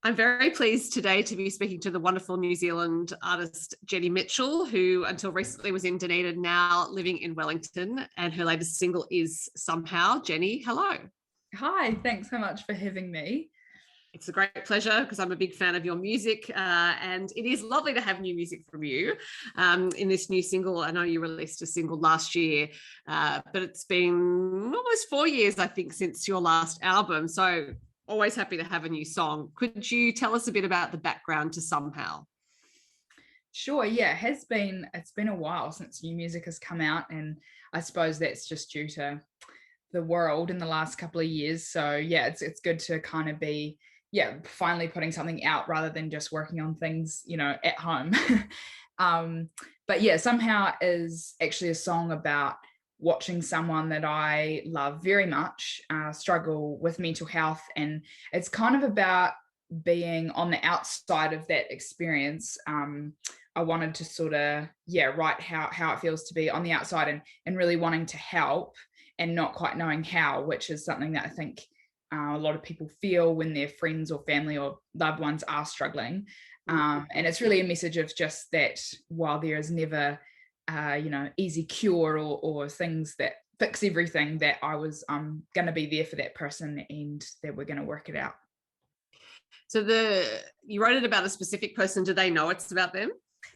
I'm very pleased today to be speaking to the wonderful New Zealand artist Jenny Mitchell, who until recently was in Dunedin, now living in Wellington, and her latest single is Somehow. Jenny, hello. Hi, thanks so much for having me. It's a great pleasure because I'm a big fan of your music, and it is lovely to have new music from you in this new single. I know you released a single last year, but it's been almost 4 years, I think, since your last album. So always happy to have a new song. Could you tell us a bit about the background to Somehow? Sure, yeah, it's been a while since new music has come out, and I suppose that's just due to the world in the last couple of years. So yeah, it's good to kind of be finally putting something out rather than just working on things, at home. But yeah, Somehow is actually a song about watching someone that I love very much struggle with mental health, and it's kind of about being on the outside of that experience. I wanted to sort of write how it feels to be on the outside, and really wanting to help and not quite knowing how, which is something that I think a lot of people feel when their friends or family or loved ones are struggling. And it's really a message of just that while there is never, easy cure or things that fix everything, that I was going to be there for that person and that we're going to work it out. So you wrote it about a specific person. Do they know it's about them?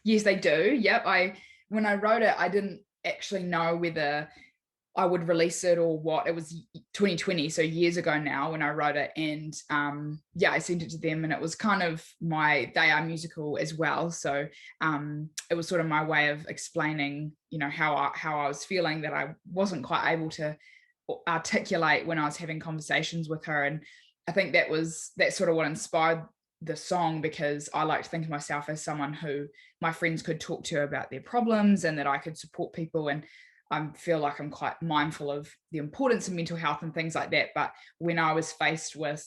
Yes, they do. Yep. When I wrote it, I didn't actually know whether I would release it or what. It was 2020, so years ago now when I wrote it, and I sent it to them, and it was kind of they are musical as well, so it was sort of my way of explaining, how I was feeling, that I wasn't quite able to articulate when I was having conversations with her. And I think that's sort of what inspired the song, because I like to think of myself as someone who my friends could talk to about their problems, and that I could support people. And I feel like I'm quite mindful of the importance of mental health and things like that. But when I was faced with,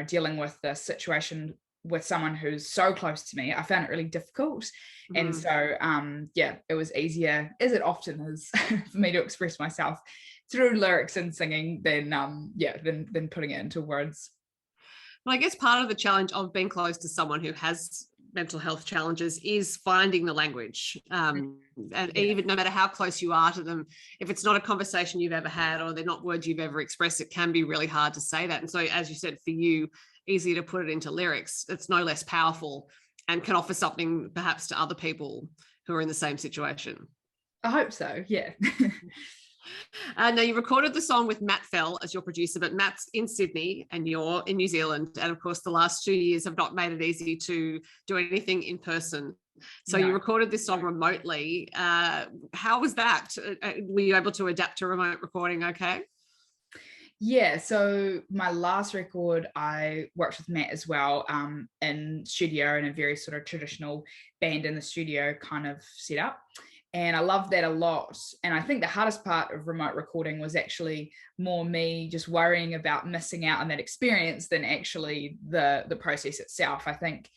dealing with the situation with someone who's so close to me, I found it really difficult. And so, it was easier, as it often is, for me to express myself through lyrics and singing than putting it into words. Well, I guess part of the challenge of being close to someone who has mental health challenges is finding the language. Even no matter how close you are to them, if it's not a conversation you've ever had or they're not words you've ever expressed, it can be really hard to say that. And so, as you said, for you, easier to put it into lyrics. It's no less powerful and can offer something perhaps to other people who are in the same situation. I hope so, yeah. Now, you recorded the song with Matt Fell as your producer, but Matt's in Sydney and you're in New Zealand. And of course, the last 2 years have not made it easy to do anything in person. So you recorded this song remotely. How was that? Were you able to adapt to remote recording okay? Yeah, so my last record, I worked with Matt as well, in studio, in a very sort of traditional band in the studio kind of setup. And I loved that a lot. And I think the hardest part of remote recording was actually more me just worrying about missing out on that experience than actually the process itself. I think,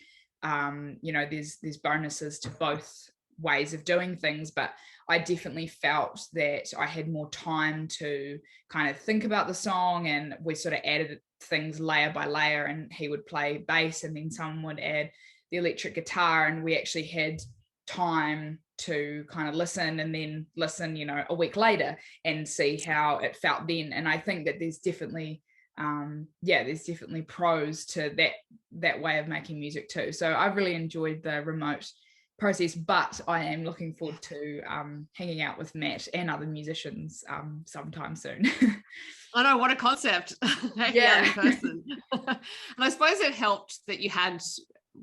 there's bonuses to both ways of doing things, but I definitely felt that I had more time to kind of think about the song, and we sort of added things layer by layer, and he would play bass and then someone would add the electric guitar, and we actually had time to kind of listen and then listen, a week later and see how it felt then. And I think that there's definitely pros to that way of making music too. So I've really enjoyed the remote process, but I am looking forward to hanging out with Matt and other musicians sometime soon. I know, what a concept. Hanging out in person. And I suppose it helped that you had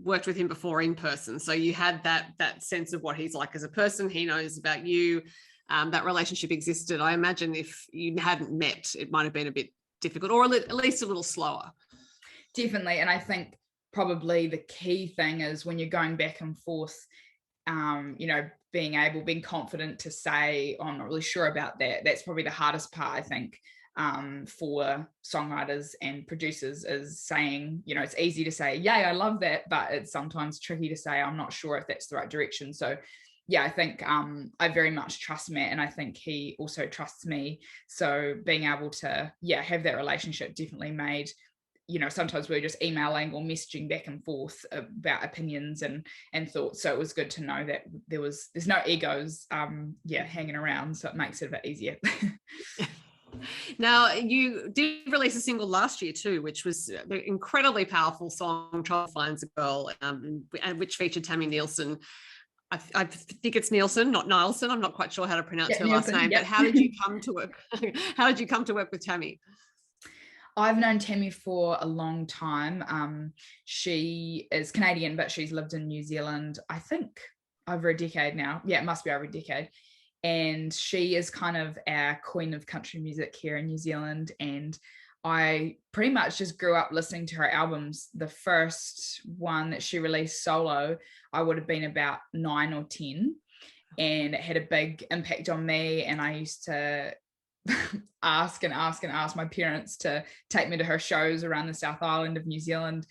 worked with him before in person, so you had that sense of what he's like as a person. He knows about you. That relationship existed. I imagine if you hadn't met, it might have been a bit difficult, or at least a little slower. Definitely. And I think probably the key thing is when you're going back and forth, being confident to say, oh, I'm not really sure about that. That's probably the hardest part, I think, for songwriters and producers, is saying, it's easy to say, yay, I love that, but it's sometimes tricky to say, I'm not sure if that's the right direction. So yeah, I think I very much trust Matt, and I think he also trusts me. So being able to have that relationship definitely made sometimes we were just emailing or messaging back and forth about opinions and thoughts. So it was good to know that there's no egos hanging around, so it makes it a bit easier. Now, you did release a single last year too, which was the incredibly powerful song "Trouble Finds a Girl," and which featured Tami Neilson. I think it's Neilson, not Nielsen. I'm not quite sure how to pronounce her last name. But how did you come to work? How did you come to work with Tammy? I've known Tammy for a long time. She is Canadian, but she's lived in New Zealand, I think, over a decade now. Yeah, it must be over a decade. And she is kind of our queen of country music here in New Zealand. And I pretty much just grew up listening to her albums. The first one that she released solo, I would have been about 9 or 10. And it had a big impact on me. And I used to ask my parents to take me to her shows around the South Island of New Zealand.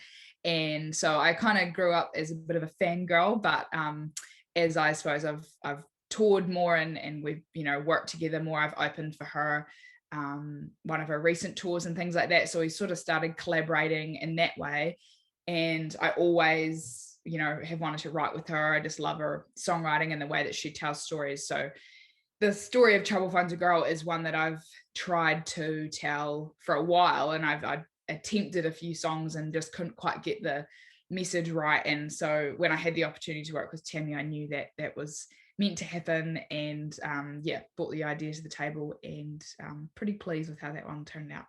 And so I kind of grew up as a bit of a fangirl, but as I suppose I've toured more and we've worked together more, I've opened for her one of her recent tours and things like that. So we sort of started collaborating in that way. And I always, have wanted to write with her. I just love her songwriting and the way that she tells stories. So the story of Trouble Finds a Girl is one that I've tried to tell for a while, and I've attempted a few songs and just couldn't quite get the message right. And so when I had the opportunity to work with Tammy, I knew that that was meant to happen, and brought the idea to the table, and pretty pleased with how that one turned out.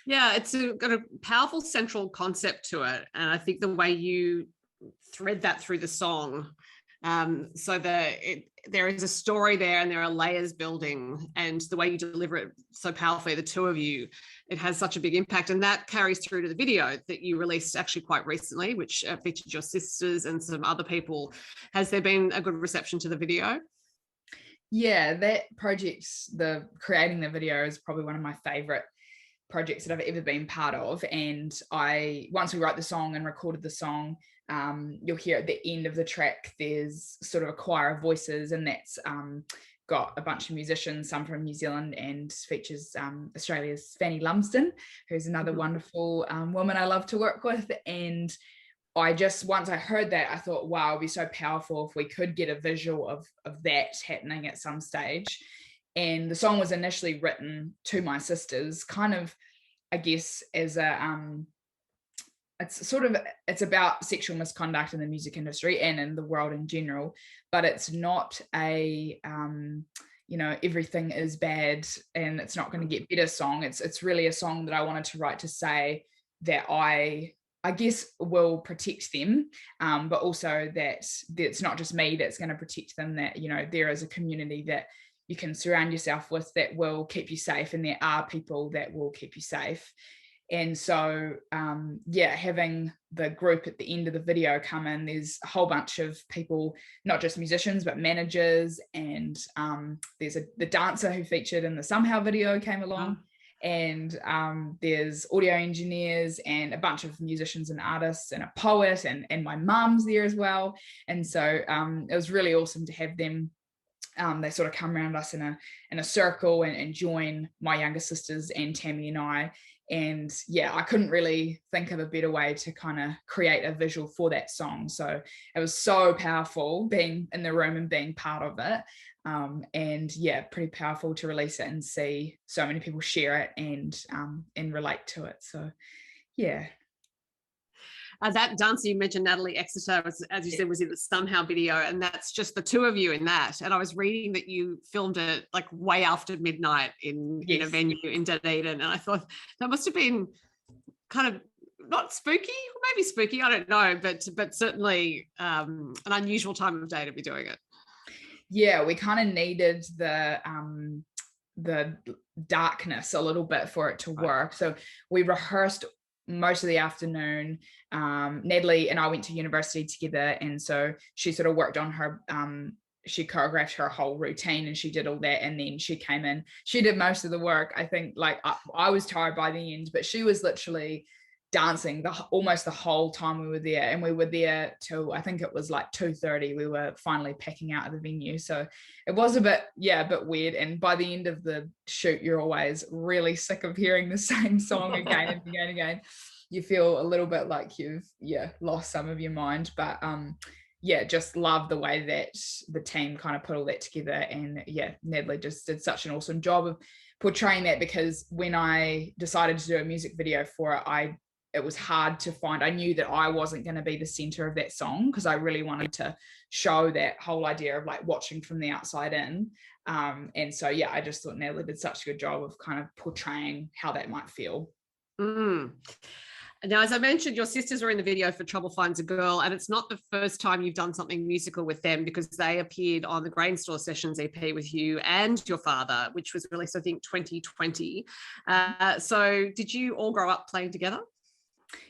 Yeah, it's got a powerful central concept to it, and I think the way you thread that through the song, so that there is a story there and there are layers building, and the way you deliver it so powerfully, the two of you, it has such a big impact. And that carries through to the video that you released actually quite recently, which featured your sisters and some other people. Has there been a good reception to the video? Yeah, that project, creating the video, is probably one of my favorite projects that I've ever been part of. And once we wrote the song and recorded the song, you'll hear at the end of the track there's sort of a choir of voices, and that's got a bunch of musicians, some from New Zealand, and features Australia's Fanny Lumsden, who's another wonderful woman I love to work with. And once I heard that, I thought, wow, it'd be so powerful if we could get a visual of that happening at some stage. And the song was initially written to my sisters, kind of, I guess, as it's about sexual misconduct in the music industry and in the world in general, but it's not a everything is bad and it's not going to get better song. It's really a song that I wanted to write to say that I guess will protect them, but also that it's not just me that's going to protect them, that there is a community that you can surround yourself with that will keep you safe, and there are people that will keep you safe. And so having the group at the end of the video come in, there's a whole bunch of people, not just musicians but managers, and there's the dancer who featured in the Somehow video came along, and there's audio engineers and a bunch of musicians and artists and a poet, and my mum's there as well. And so it was really awesome to have them. They sort of come around us in a circle and join my younger sisters and Tammy and I. And I couldn't really think of a better way to kind of create a visual for that song. So it was so powerful being in the room and being part of it. Pretty powerful to release it and see so many people share it and relate to it. So yeah. That dancer you mentioned, Natalie Exeter, as you said, was in the Somehow video, and that's just the two of you in that. And I was reading that you filmed it like way after midnight in a venue in Dunedin, and I thought that must have been kind of not spooky, maybe spooky, I don't know, but certainly an unusual time of day to be doing it. Yeah, we kind of needed the darkness a little bit for it to work. So we rehearsed most of the afternoon. Natalie and I went to university together, and so she sort of worked on her she choreographed her whole routine and she did all that, and then she came in, she did most of the work. I think I was tired by the end, but she was literally dancing almost the whole time we were there, and we were there till I think it was like 2:30. We were finally packing out of the venue, so it was a bit weird. And by the end of the shoot, you're always really sick of hearing the same song again and again and again. you feel a little bit like you've lost some of your mind. But just love the way that the team kind of put all that together. And Natalie just did such an awesome job of portraying that, because when I decided to do a music video for it, it was hard to find. I knew that I wasn't going to be the center of that song, because I really wanted to show that whole idea of like watching from the outside in. And so, I just thought Natalie did such a good job of kind of portraying how that might feel. Now, as I mentioned, your sisters were in the video for Trouble Finds a Girl, and it's not the first time you've done something musical with them, because they appeared on the Grainstore Sessions EP with you and your father, which was released, I think, 2020. So did you all grow up playing together?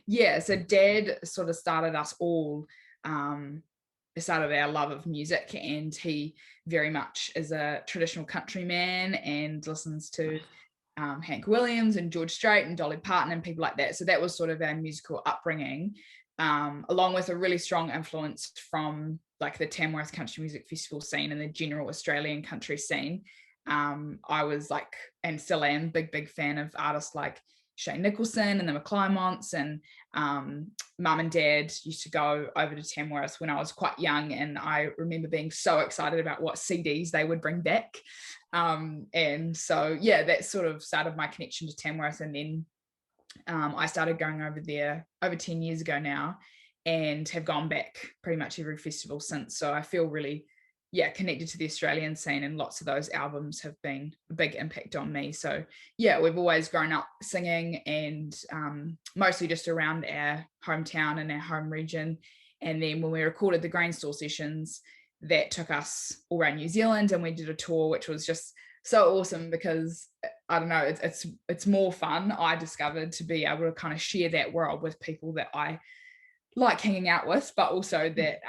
Yeah, so Dad sort of started us all, started our love of music, and he very much is a traditional country man and listens to Hank Williams and George Strait and Dolly Parton and people like that. So that was sort of our musical upbringing, along with a really strong influence from like the Tamworth Country Music Festival scene and the general Australian country scene. I was like, and still am, big fan of artists like Shane Nicholson and the McClymonts, and mum and dad used to go over to Tamworth when I was quite young, and I remember being so excited about what CDs they would bring back. And so that sort of started my connection to Tamworth. And then I started going over there over 10 years ago now, and have gone back pretty much every festival since. So I feel really connected to the Australian scene, and lots of those albums have been a big impact on me. So we've always grown up singing, and mostly just around our hometown and our home region. And then when we recorded the Grainstore Sessions, that took us all around New Zealand, and we did a tour, which was just so awesome, because I don't know, it's more fun, I discovered, to be able to kind of share that world with people that I like hanging out with, but also that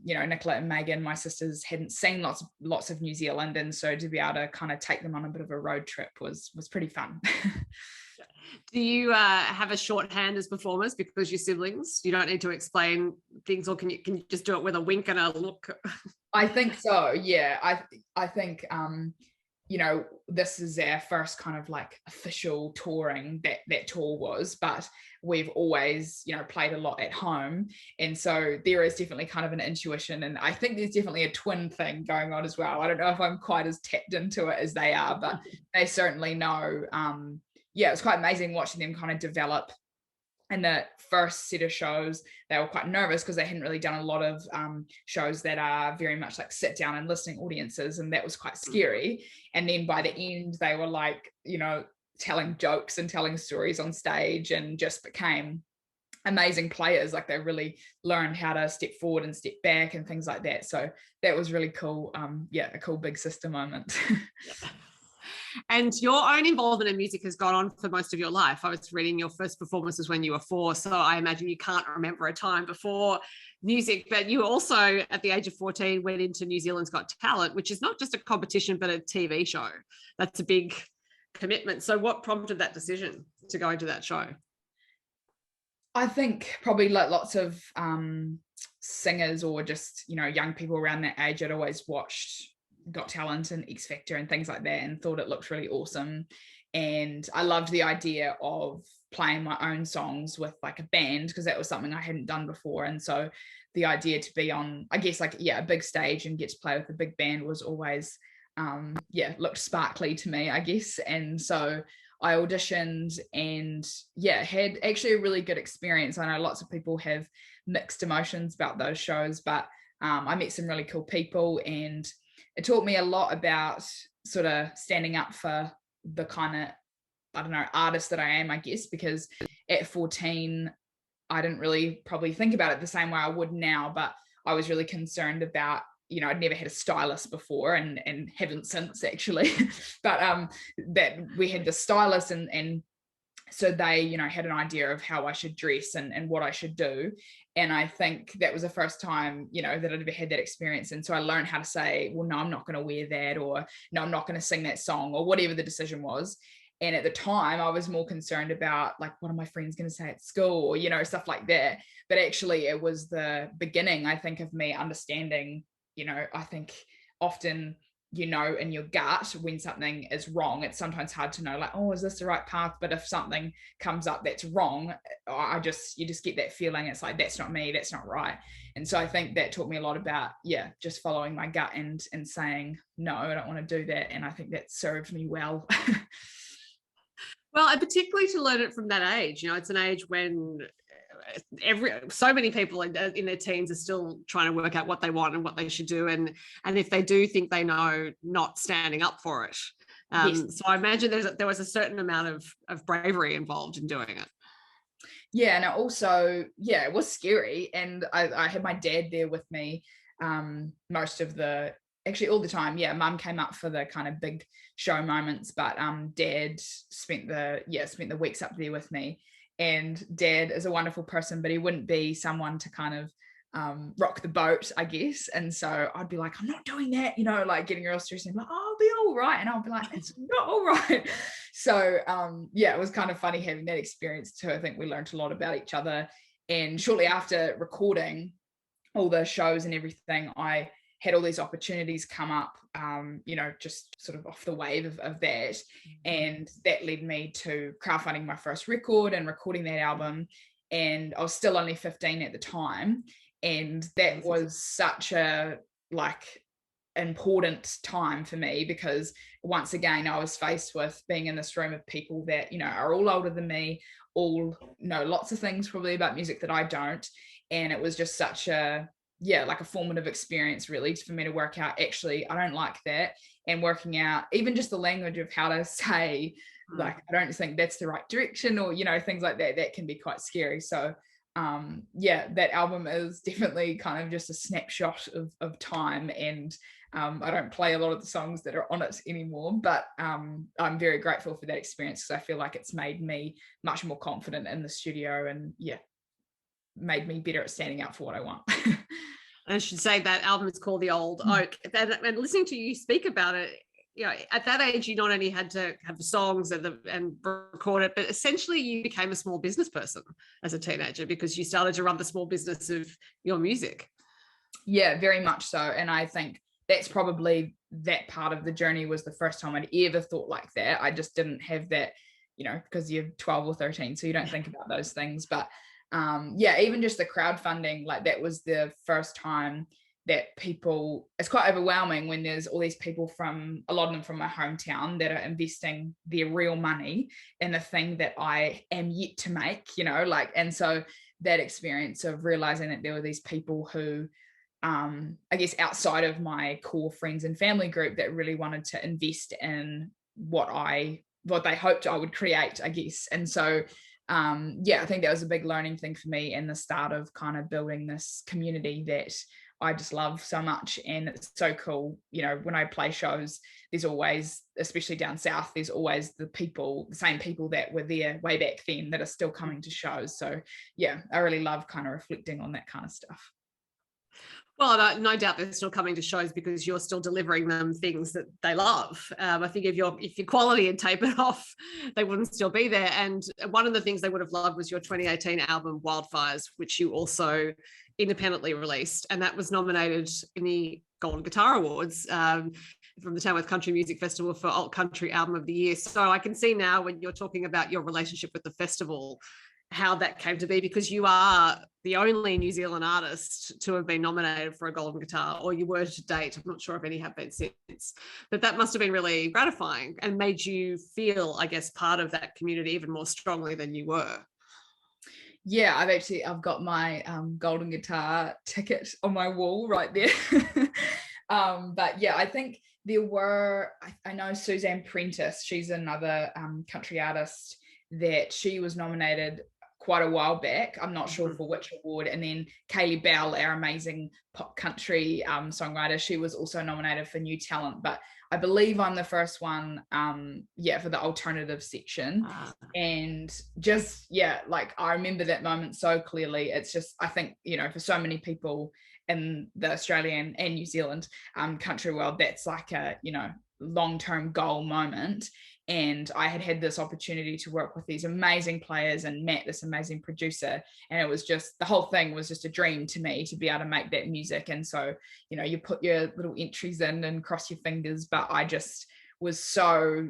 Nicola and Megan, my sisters, hadn't seen lots of New Zealand, and so to be able to kind of take them on a bit of a road trip was pretty fun. Do you have a shorthand as performers because you're siblings? You don't need to explain things, or can you just do it with a wink and a look? I think so. Yeah, I think this is our first kind of like official touring, that tour was, but we've always played a lot at home, and so there is definitely kind of an intuition, and I think there's definitely a twin thing going on as well. I don't know if I'm quite as tapped into it as they are, but they certainly know. It was quite amazing watching them kind of develop. In the first set of shows, they were quite nervous because they hadn't really done a lot of shows that are very much like sit down and listening audiences, and that was quite scary. And then by the end, they were like, telling jokes and telling stories on stage, and just became amazing players. Like they really learned how to step forward and step back and things like that. So that was really cool. A cool big sister moment. And your own involvement in music has gone on for most of your life. I was reading your first performance was when you were 4, so I imagine you can't remember a time before music. But you also, at the age of 14, went into New Zealand's Got Talent, which is not just a competition, but a TV show. That's a big commitment. So what prompted that decision to go into that show? I think probably like lots of singers, or just, young people around that age, had always watched Got Talent and X Factor and things like that, and thought it looked really awesome. And I loved the idea of playing my own songs with like a band, because that was something I hadn't done before. And so the idea to be on, I guess, like a big stage and get to play with a big band was always looked sparkly to me, I guess. And so I auditioned, and had actually a really good experience. I know lots of people have mixed emotions about those shows, but I met some really cool people, and it taught me a lot about sort of standing up for the kind of, I don't know, artist that I am, I guess, because at 14, I didn't really probably think about it the same way I would now, but I was really concerned about, I'd never had a stylist before, and haven't since actually, but that we had the stylist, and so they, had an idea of how I should dress and what I should do. And I think that was the first time, that I'd ever had that experience. And so I learned how to say, well, no, I'm not going to wear that, or no, I'm not going to sing that song, or whatever the decision was. And at the time, I was more concerned about like, what are my friends going to say at school, or, stuff like that. But actually, it was the beginning, I think, of me understanding, I think often you know in your gut when something is wrong. It's sometimes hard to know, like, oh, is this the right path? But if something comes up that's wrong, you just get that feeling. It's like, that's not me, that's not right. And so I think that taught me a lot about, just following my gut and saying, no, I don't want to do that. And I think that served me well. Well, and particularly to learn it from that age, it's an age when so many people in their teens are still trying to work out what they want and what they should do, and if they do think they know, not standing up for it. Yes. So I imagine there was a certain amount of bravery involved in doing it. Yeah, and also, it was scary, and I had my dad there with me most of the, actually all the time. Mum came up for the kind of big show moments, but dad spent the weeks up there with me. And dad is a wonderful person, but he wouldn't be someone to kind of rock the boat, I guess. And so I'd be like, I'm not doing that, like getting real stressed, and like, oh, I'll be all right. And I'll be like, it's not all right. So it was kind of funny having that experience too. I think we learned a lot about each other. And shortly after recording all the shows and everything, I had all these opportunities come up, just sort of off the wave of that. And that led me to crowdfunding my first record and recording that album. And I was still only 15 at the time. And that was such a important time for me, because once again, I was faced with being in this room of people that, are all older than me, all know lots of things probably about music that I don't. And it was just such a formative experience really for me to work out, actually, I don't like that. And working out even just the language of how to say, I don't think that's the right direction, or, things like that can be quite scary. So that album is definitely kind of just a snapshot of time. And I don't play a lot of the songs that are on it anymore, but I'm very grateful for that experience, because I feel like it's made me much more confident in the studio, and made me better at standing up for what I want. I should say that album is called The Old Oak. And listening to you speak about it, at that age, you not only had to have the songs and record it, but essentially you became a small business person as a teenager, because you started to run the small business of your music. Yeah, very much so. And I think that's probably that part of the journey was the first time I'd ever thought like that. I just didn't have that, because you're 12 or 13, so you don't think about those things. But even just the crowdfunding, that was the first time that people, it's quite overwhelming when there's all these people a lot of them from my hometown, that are investing their real money in a thing that I am yet to make, and so that experience of realizing that there were these people who, I guess outside of my core friends and family group, that really wanted to invest in what they hoped I would create, I guess. And so I think that was a big learning thing for me, and the start of kind of building this community that I just love so much. And it's so cool, when I play shows, there's always, especially down south, there's always the same people that were there way back then that are still coming to shows. So I really love kind of reflecting on that kind of stuff. Well, no doubt they're still coming to shows because you're still delivering them things that they love. I think if your quality had tapered off, they wouldn't still be there. And one of the things they would have loved was your 2018 album, Wildfires, which you also independently released. And that was nominated in the Golden Guitar Awards from the Tamworth Country Music Festival for Alt Country Album of the Year. So I can see now, when you're talking about your relationship with the festival, how that came to be, because you are the only New Zealand artist to have been nominated for a Golden Guitar, or you were to date. I'm not sure if any have been since, but that must have been really gratifying and made you feel, I guess, part of that community even more strongly than you were. Yeah, I've got my Golden Guitar ticket on my wall right there. But I think there were, I know Suzanne Prentice, she's another country artist that she was nominated quite a while back. I'm not sure for which award. And then Kaylee Bell, our amazing pop country songwriter, she was also nominated for New Talent. But I believe I'm the first one, for the alternative section. And just, I remember that moment so clearly. It's just, I think, for so many people in the Australian and New Zealand country world, that's like a, long-term goal moment. And I had this opportunity to work with these amazing players and Matt, this amazing producer. And it was just, the whole thing was just a dream to me to be able to make that music. And so, you know, you put your little entries in and cross your fingers, but I just was so,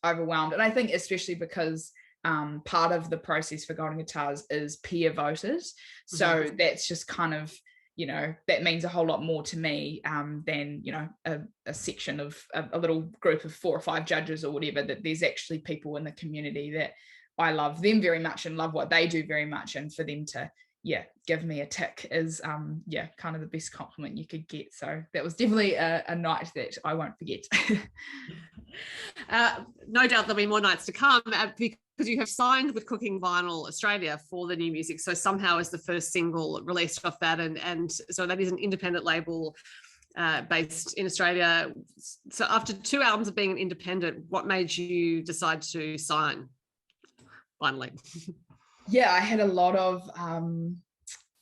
overwhelmed. And I think especially because part of the process for Golden Guitars is peer voted. So that's just kind of, you know, that means a whole lot more to me than, you know, a section of a little group of 4 or 5 judges or whatever, that there's actually people in the community that I love them very much and love what they do very much. And for them to, give me a tick is, kind of the best compliment you could get. So that was definitely a night that I won't forget. No doubt there'll be more nights to come because you have signed with Cooking Vinyl Australia for the new music. So somehow is the first single released off that. And so that is an independent label based in Australia. So after 2 albums of being an independent, what made you decide to sign finally? Yeah, I had a lot of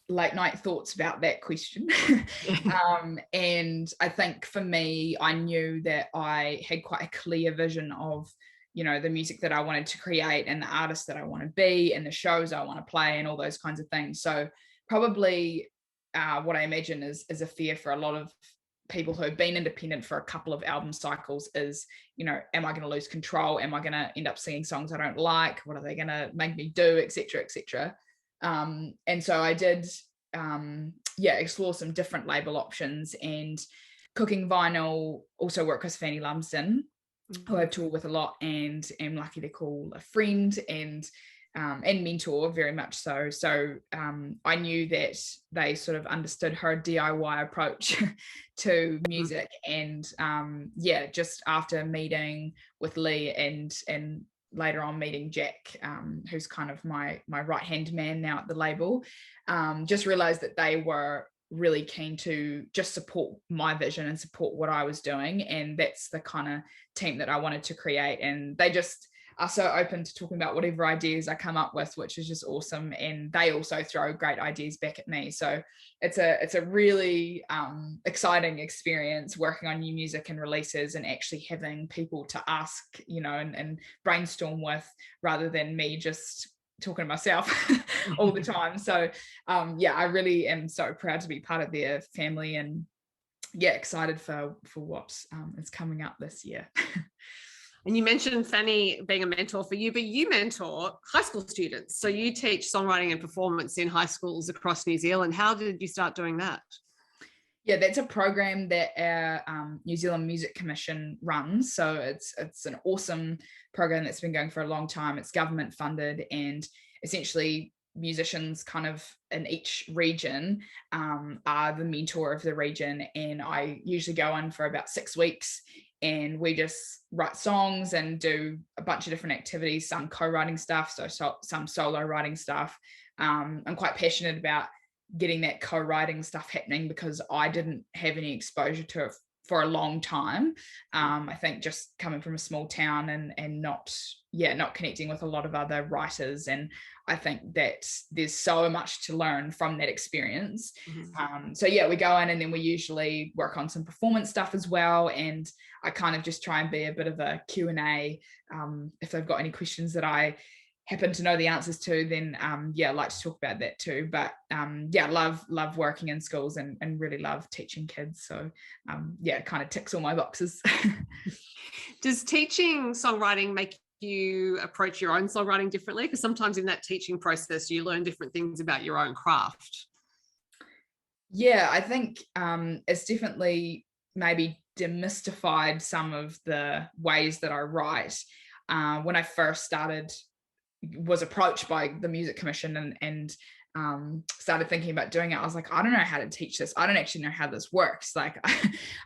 late night thoughts about that question. And I think for me, I knew that I had quite a clear vision of, you know, the music that I wanted to create and the artist that I want to be and the shows I want to play and all those kinds of things. So probably what I imagine is a fear for a lot of people who have been independent for a couple of album cycles is, you know, am I going to lose control? Am I going to end up singing songs I don't like? What are they going to make me do, etc., etc. And so I did explore some different label options, and Cooking Vinyl also work with Fanny Lumsden, who I've toured with a lot and am lucky to call a friend and mentor very much so. So I knew that they sort of understood her DIY approach to music. And just after meeting with Lee and later on meeting Jack, who's kind of my right-hand man now at the label, just realized that they were really keen to just support my vision and support what I was doing. And that's the kind of team that I wanted to create. And they just are so open to talking about whatever ideas I come up with, which is just awesome. And they also throw great ideas back at me. So it's a really exciting experience working on new music and releases and actually having people to ask, you know, and brainstorm with, rather than me just talking to myself all the time. So I really am so proud to be part of their family, and excited for what is coming up this year. And you mentioned Fanny being a mentor for you, but you mentor high school students. So you teach songwriting and performance in high schools across New Zealand. How did you start doing that? Yeah, that's a program that our New Zealand Music Commission runs. So it's an awesome program that's been going for a long time. It's government funded, and essentially musicians kind of in each region are the mentor of the region. And I usually go in for about 6 weeks, and we just write songs and do a bunch of different activities, some co-writing stuff, so some solo writing stuff. I'm quite passionate about getting that co-writing stuff happening because I didn't have any exposure to it for a long time. I think just coming from a small town and not connecting with a lot of other writers. And I think that there's so much to learn from that experience. We go in and then we usually work on some performance stuff as well. And I kind of just try and be a bit of a Q&A. If they've got any questions that I happen to know the answers to, then I like to talk about that too. But love working in schools and really love teaching kids. So it kind of ticks all my boxes. Does teaching songwriting make you approach your own songwriting differently? Because sometimes in that teaching process you learn different things about your own craft. Yeah, I think it's definitely maybe demystified some of the ways that I write. When I first was approached by the Music Commission and started thinking about doing it, I was like, I don't know how to teach this. I don't actually know how this works. Like,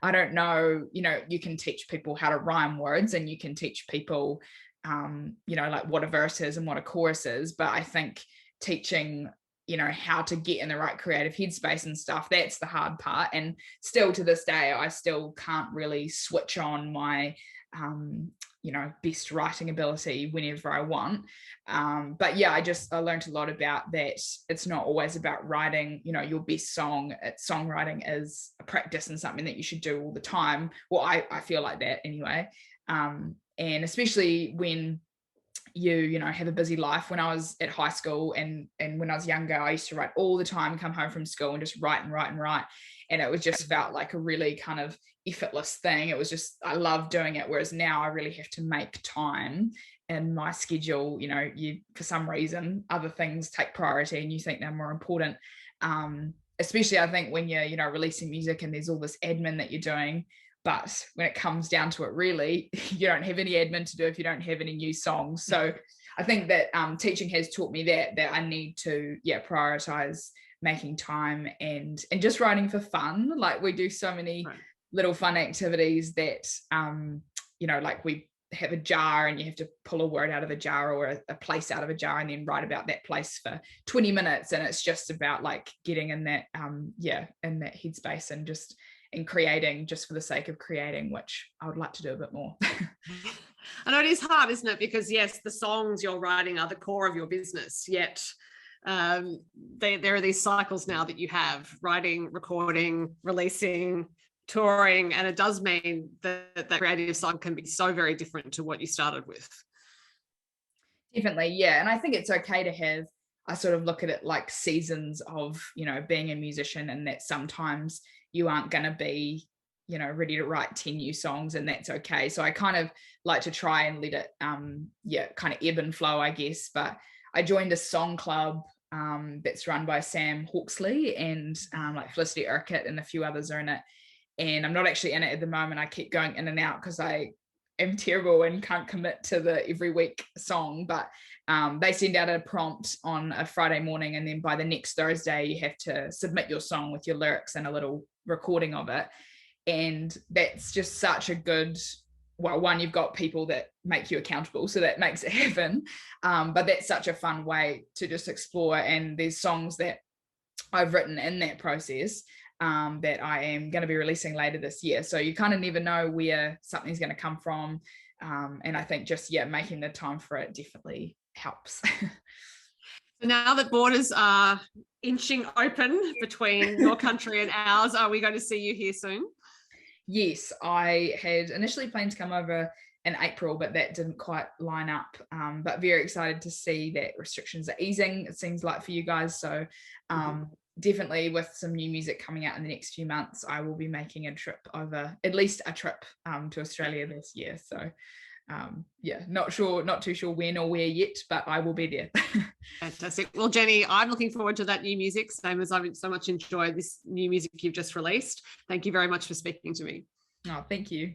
I don't know, you can teach people how to rhyme words, and you can teach people, like what a verse is and what a chorus is. But I think teaching, how to get in the right creative headspace and stuff, that's the hard part. And still to this day, I still can't really switch on my, best writing ability whenever I want. But I learned a lot about that. It's not always about writing, your best song. Songwriting is a practice and something that you should do all the time. Well, I feel like that anyway. And especially when you know, have a busy life. When I was at high school and when I was younger, I used to write all the time, come home from school and just write and write and write. And it was just felt like a really kind of effortless thing. It was just, I love doing it. Whereas now I really have to make time in my schedule. You know, for some reason, other things take priority and you think they're more important. Especially I think when you're, you know, releasing music and there's all this admin that you're doing. But when it comes down to it, really, you don't have any admin to do if you don't have any new songs. So I think that teaching has taught me that I need to, prioritize making time and just writing for fun. Like we do so many little fun activities that, you know, like we have a jar and you have to pull a word out of a jar or a place out of a jar and then write about that place for 20 minutes. And it's just about like getting in that, in that headspace and creating just for the sake of creating, which I would like to do a bit more. I know it is hard, isn't it? Because yes, the songs you're writing are the core of your business, yet there are these cycles now that you have: writing, recording, releasing, touring, and it does mean that creative side can be so very different to what you started with. Definitely, yeah. And I think it's okay to have, I sort of look at it like seasons of, you know, being a musician, and that sometimes you aren't going to be, you know, ready to write 10 new songs, and that's okay. So I kind of like to try and let it, kind of ebb and flow, I guess. But I joined a song club that's run by Sam Hawksley and like Felicity Urquhart and a few others are in it. And I'm not actually in it at the moment. I keep going in and out because I am terrible and can't commit to the every week song. But they send out a prompt on a Friday morning, and then by the next Thursday you have to submit your song with your lyrics and a little recording of it. And that's just such a good, well, one, you've got people that make you accountable, so that makes it happen, but that's such a fun way to just explore. And there's songs that I've written in that process that I am going to be releasing later this year, so you kind of never know where something's going to come from, and I think just making the time for it definitely helps. So now that borders are inching open between your country and ours, are we going to see you here soon? Yes, I had initially planned to come over in April, but that didn't quite line up. But very excited to see that restrictions are easing, it seems like, for you guys. So definitely with some new music coming out in the next few months, I will be making a trip over, at least a trip to Australia this year. So not too sure when or where yet, but I will be there. Fantastic. Well, Jenny, I'm looking forward to that new music, same as I've so much enjoyed this new music you've just released. Thank you very much for speaking to me. Oh, thank you.